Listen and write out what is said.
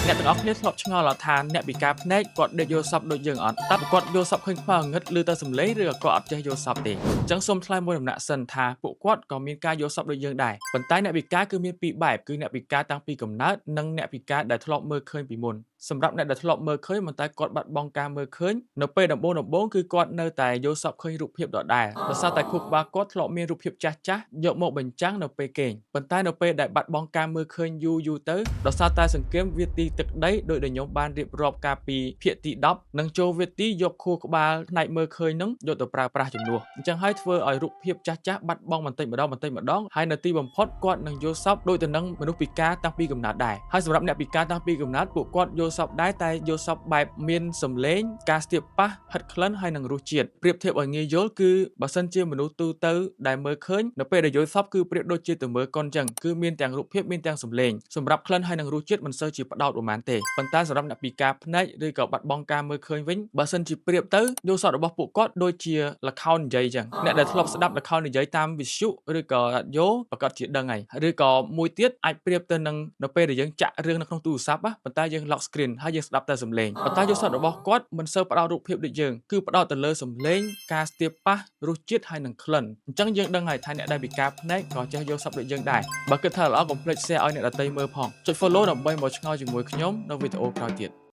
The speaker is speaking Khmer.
អ្នកទាំងអស់គ្នាធ្លាប់ឆ្ងល់ថាអ្នកពិការភ្នែកគាត់ដេកយល់សប្តិដូចយើងអត់តើគាត់យល់សប្តិឃើញខ្មៅងឹតឮតែសំឡេងឬក៏គាត់អត់ចេះយល់សប្តិទេអញ្ចឹងសូមថ្លែងមួយដំណាក់សិនថាពួកគាត់ក៏មានការយល់សប្តិដូចយើងដែរប៉ុន្តែអ្នកពិការគឺមានពីរបែបគឺអ្នកពិការតាំងពីកំណើតនិងអ្នកពិការដែលធ្លាប់មើលឃើញពីមុនសម្រាប់អ្នកដែលធ្លាប់មើលឃើញប៉ុន្តែគាត់បាត់បង់ការមើលឃើញនៅពេលដំបូងគឺគាត់នៅតែយល់សប្តិឃើញរូបភាពដដែលដោយសារតែខួរក្បាលគាត់ធ្លាប់មានរូបភាពចាស់ៗយកមកបញ្ចាំងនៅពេលគេងប៉ុន្តែនៅពេលដែលបាត់បង់ការមើលឃើញយូរទៅដោយសារតែសង្គ្រាមវាទីទឹកដីដោយដែលខ្ញុំបានរៀបរាប់កាលពីភាគទី10និងចូលវាទីយកខួរក្បាលផ្នែកមើលឃើញនឹងយកទៅប្រើប្រាស់ជំនួសអញ្ចឹងហើយធ្វើឲ្យរូបភាពចាស់ៗបាត់បង់បន្តិចម្ដងហើយនៅទីបំផុតគាត់នឹងយល់សប្តិដូចទៅនឹងមនុស្សពិការតាំងពីកំណើតដែរហើយសម្រាប់អ្នកពិការតាំងពីកំណើតពួកគាត់យល់សប្តិដែរតែយល់សប្តិបែបមានសំឡេងការស្ទាបប៉ះហិតក្លិនហើយនិងរសជាតិប្រៀបធៀបឲ្យងាយយល់គឺបើសិនជាមនុស្សទូទៅដែលមើលឃើញនៅពេលដែលយល់សប្តិគឺប្រៀបដូចជាទៅមើលកុនអញ្ចឹងគឺមានទាំងរូបភាពមានទាំងសំឡេងសម្រាប់ក្លិនហើយនិងរសជាតិមិនសូវជាផ្ដោតប៉ុន្មានទេប៉ុន្តែសម្រាប់អ្នកពិការភ្នែកឬក៏បាត់បង់ការមើលឃើញវិញបើសិនជាប្រៀបទៅយល់សប្តិរបស់ពួកគាត់ដូចជាល្ខោននិយាយអញ្ចឹងអ្នកដែលធ្លាប់ស្ដាប់ល្ខោននិយាយតាមវិទ្យុឬក៏រ៉ាឌីយ៉ូប្រកាសជាដឹងហើយឬក៏មួយទៀតអាចប្រៀបទៅនឹងនៅពេលដែលយើងចាក់រឿងនៅក្នុងទូរស័ព្ទប៉ុន្តែយើង lock screen ហើយយើងស្ដាប់តែសំឡេងប៉ុន្តែយល់សប្តិរបស់គាត់មិនសូវផ្ដោតរូបភាពដូចយើងគឺផ្ដោតទៅលើសំឡេងការស្ទាបប៉ះរសជាតិហើយនិងក្លិនអញ្ចឹងយើងដឹងហើយថាអ្នកដែលពិការភ្នែកក៏ចេះយល់សប្តិដូចយើងដែរបើគិតថាល្អកុំភ្លេច share ឲ្យអ្នកដទៃមើលផងចុច follow ដើម្បីមកឆ្ងល់ជាមួយខ្ញុំនៅវីដេអូក្រោយទៀត